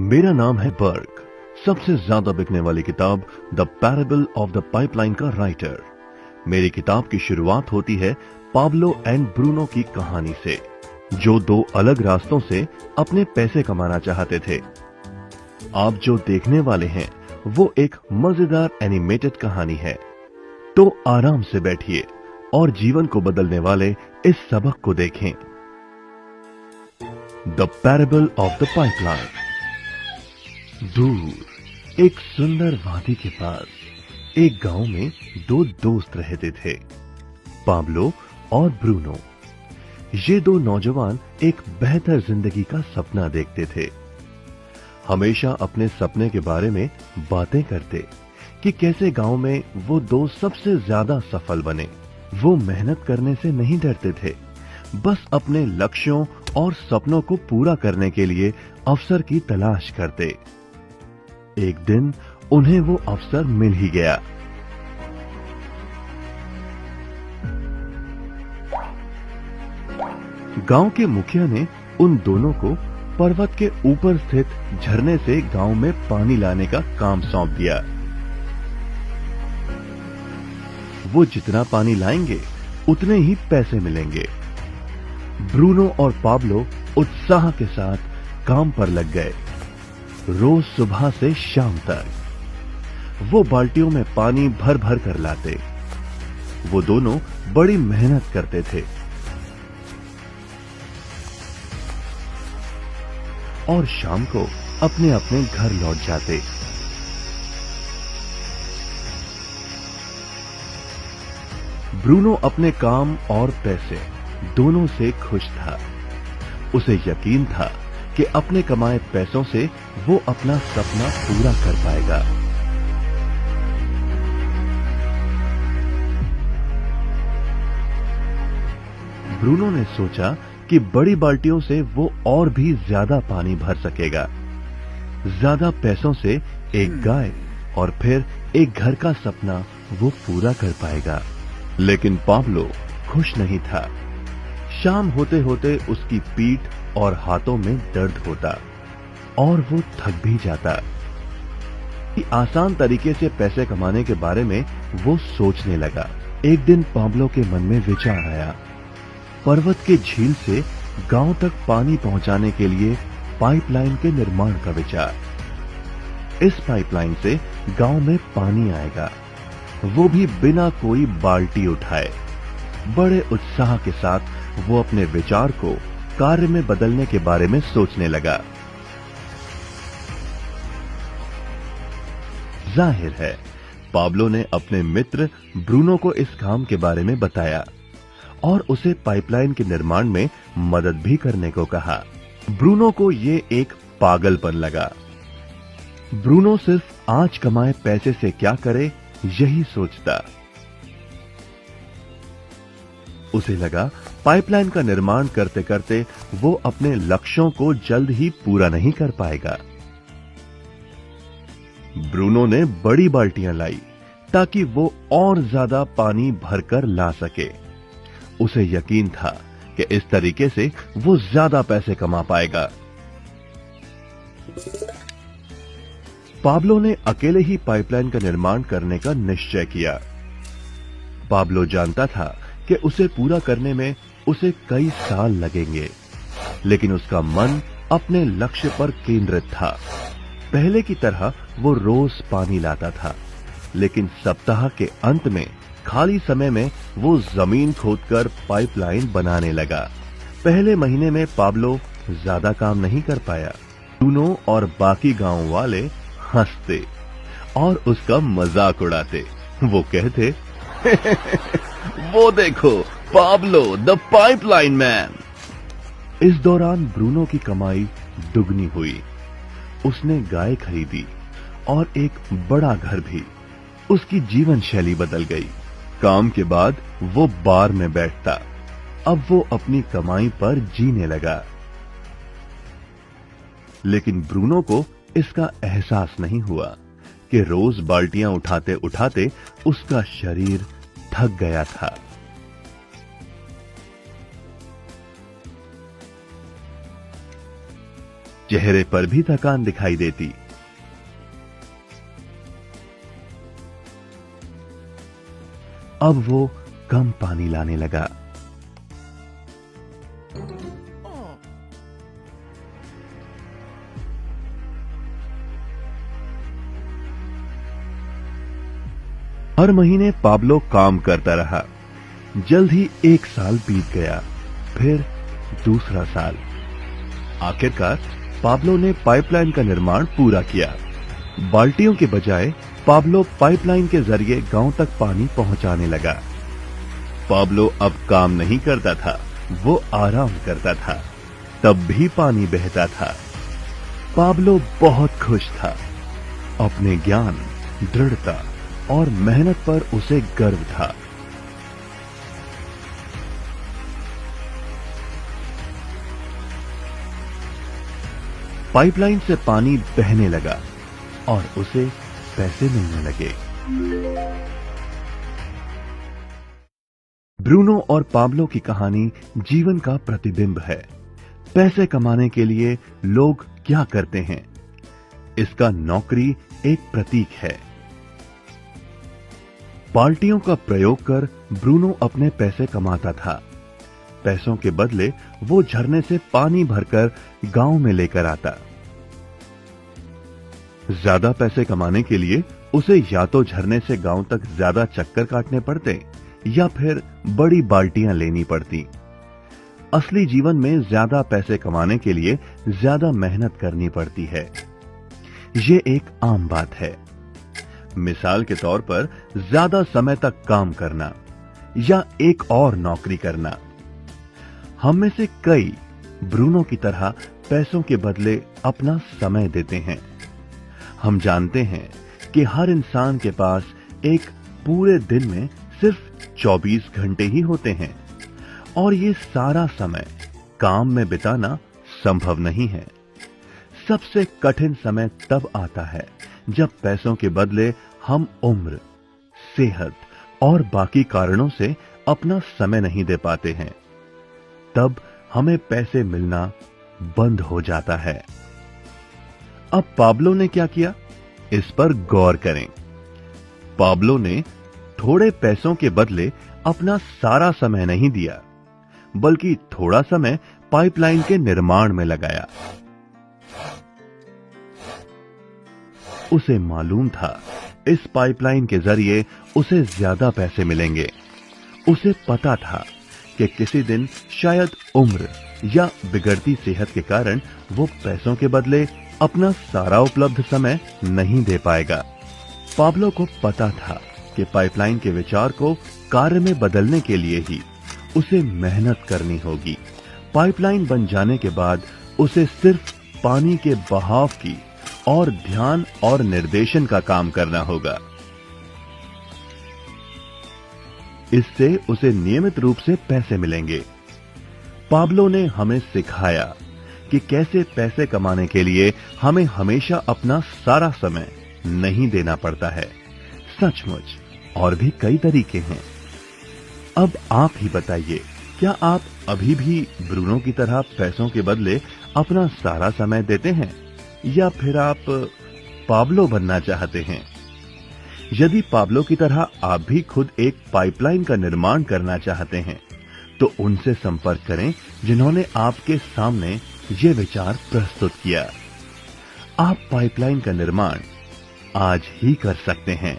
मेरा नाम है बर्ग, सबसे ज्यादा बिकने वाली किताब the parable of the pipeline का राइटर। मेरी किताब की शुरुआत होती है पाब्लो एंड ब्रूनो की कहानी से, जो दो अलग रास्तों से अपने पैसे कमाना चाहते थे। आप जो देखने वाले हैं वो एक मजेदार एनिमेटेड कहानी है, तो आराम से बैठिए और जीवन को बदलने वाले इस सबक को देखें। The parable of the pipeline. दूर एक सुंदर वादी के पास एक गांव में दो दोस्त रहते थे, पाब्लो और ब्रूनो। ये दो नौजवान एक बेहतर जिंदगी का सपना देखते थे। हमेशा अपने सपने के बारे में बातें करते कि कैसे गांव में वो दो सबसे ज्यादा सफल बने। वो मेहनत करने से नहीं डरते थे, बस अपने लक्ष्यों और सपनों को पूरा करने के लिए अवसर की तलाश करते। एक दिन उन्हें वो अवसर मिल ही गया। गांव के मुखिया ने उन दोनों को पर्वत के ऊपर स्थित झरने से गांव में पानी लाने का काम सौंप दिया। वो जितना पानी लाएंगे उतने ही पैसे मिलेंगे। ब्रूनो और पाब्लो उत्साह के साथ काम पर लग गए। रोज सुबह से शाम तक वो बाल्टियों में पानी भर भर कर लाते। वो दोनों बड़ी मेहनत करते थे और शाम को अपने अपने घर लौट जाते। ब्रूनो अपने काम और पैसे दोनों से खुश था। उसे यकीन था कि अपने कमाए पैसों से वो अपना सपना पूरा कर पाएगा। ब्रूनो ने सोचा कि बड़ी बाल्टियों से वो और भी ज्यादा पानी भर सकेगा। ज्यादा पैसों से एक गाय और फिर एक घर का सपना वो पूरा कर पाएगा। लेकिन पाब्लो खुश नहीं था। शाम होते होते उसकी पीठ और हाथों में दर्द होता और वो थक भी जाता। आसान तरीके से पैसे कमाने के बारे में वो सोचने लगा। एक दिन पाब्लो के मन में विचार आया, पर्वत के झील से गांव तक पानी पहुंचाने के लिए पाइपलाइन के निर्माण का विचार। इस पाइपलाइन से गांव में पानी आएगा, वो भी बिना कोई बाल्टी उठाए। बड़े उत्साह के साथ वो अपने विचार को कार्य में बदलने के बारे में सोचने लगा। जाहिर है पाब्लो ने अपने मित्र ब्रूनो को इस काम के बारे में बताया और उसे पाइपलाइन के निर्माण में मदद भी करने को कहा। ब्रूनो को ये एक पागलपन लगा। ब्रूनो सिर्फ आज कमाए पैसे से क्या करे यही सोचता। उसे लगा पाइपलाइन का निर्माण करते करते वो अपने लक्ष्यों को जल्द ही पूरा नहीं कर पाएगा। ब्रूनो ने बड़ी बाल्टियां लाई ताकि वो और ज्यादा पानी भरकर ला सके। उसे यकीन था कि इस तरीके से वो ज्यादा पैसे कमा पाएगा। पाब्लो ने अकेले ही पाइपलाइन का निर्माण करने का निश्चय किया। पाब्लो जानता था कि उसे पूरा करने में उसे कई साल लगेंगे, लेकिन उसका मन अपने लक्ष्य पर केंद्रित था। पहले की तरह वो रोज पानी लाता था, लेकिन सप्ताह के अंत में खाली समय में वो जमीन खोदकर पाइपलाइन बनाने लगा। पहले महीने में पाब्लो ज्यादा काम नहीं कर पाया। ब्रूनो और बाकी गांव वाले हंसते और उसका मजाक उड़ाते। वो कहते वो देखो पाब्लो द पाइपलाइन मैन। इस दौरान ब्रूनो की कमाई दुगनी हुई। उसने गाय खरीदी और एक बड़ा घर भी। उसकी जीवन शैली बदल गई। काम के बाद वो बार में बैठता। अब वो अपनी कमाई पर जीने लगा। लेकिन ब्रूनो को इसका एहसास नहीं हुआ कि रोज बाल्टियां उठाते उठाते उसका शरीर थक गया था। चेहरे पर भी थकान दिखाई देती। अब वो कम पानी लाने लगा। हर महीने पाब्लो काम करता रहा। जल्द ही 1 साल बीत गया, फिर दूसरा साल। आखिरकार पाब्लो ने पाइपलाइन का निर्माण पूरा किया। बाल्टियों के बजाय पाब्लो पाइपलाइन के जरिए गांव तक पानी पहुंचाने लगा। पाब्लो अब काम नहीं करता था, वो आराम करता था, तब भी पानी बहता था। पाब्लो बहुत खुश था। अपने ज्ञान, दृढ़ता और मेहनत पर उसे गर्व था। पाइपलाइन से पानी बहने लगा और उसे पैसे मिलने लगे। ब्रूनो और पाब्लो की कहानी जीवन का प्रतिबिंब है। पैसे कमाने के लिए लोग क्या करते हैं, इसका नौकरी एक प्रतीक है। बाल्टियों का प्रयोग कर ब्रूनो अपने पैसे कमाता था। पैसों के बदले वो झरने से पानी भरकर गांव में लेकर आता। ज्यादा पैसे कमाने के लिए उसे या तो झरने से गांव तक ज्यादा चक्कर काटने पड़ते या फिर बड़ी बाल्टियां लेनी पड़ती। असली जीवन में ज्यादा पैसे कमाने के लिए ज्यादा मेहनत करनी पड़ती है। ये एक आम बात है। मिसाल के तौर पर ज्यादा समय तक काम करना या एक और नौकरी करना। हम में से कई ब्रूनो की तरह पैसों के बदले अपना समय देते हैं। हम जानते हैं कि हर इंसान के पास एक पूरे दिन में सिर्फ 24 घंटे ही होते हैं और ये सारा समय काम में बिताना संभव नहीं है। सबसे कठिन समय तब आता है जब पैसों के बदले हम उम्र, सेहत और बाकी कारणों से अपना समय नहीं दे पाते हैं। तब हमें पैसे मिलना बंद हो जाता है। अब पाब्लो ने क्या किया, इस पर गौर करें। पाब्लो ने थोड़े पैसों के बदले अपना सारा समय नहीं दिया, बल्कि थोड़ा समय पाइपलाइन के निर्माण में लगाया। उसे मालूम था इस पाइपलाइन के जरिए उसे ज्यादा पैसे मिलेंगे। उसे पता था कि किसी दिन शायद उम्र या बिगड़ती सेहत के कारण वो पैसों के बदले अपना सारा उपलब्ध समय नहीं दे पाएगा। पाब्लो को पता था कि पाइपलाइन के विचार को कार्य में बदलने के लिए ही उसे मेहनत करनी होगी। पाइपलाइन बन जाने के बाद उसे सिर्फ पानी के बहाव की और ध्यान और निर्देशन का काम करना होगा। इससे उसे नियमित रूप से पैसे मिलेंगे। पाब्लो ने हमें सिखाया कि कैसे पैसे कमाने के लिए हमें हमेशा अपना सारा समय नहीं देना पड़ता है। सचमुच और भी कई तरीके हैं। अब आप ही बताइए, क्या आप अभी भी ब्रूनो की तरह पैसों के बदले अपना सारा समय देते हैं या फिर आप पाब्लो बनना चाहते हैं? यदि पाब्लो की तरह आप भी खुद एक पाइपलाइन का निर्माण करना चाहते हैं तो उनसे संपर्क करें जिन्होंने आपके सामने ये विचार प्रस्तुत किया। आप पाइपलाइन का निर्माण आज ही कर सकते हैं।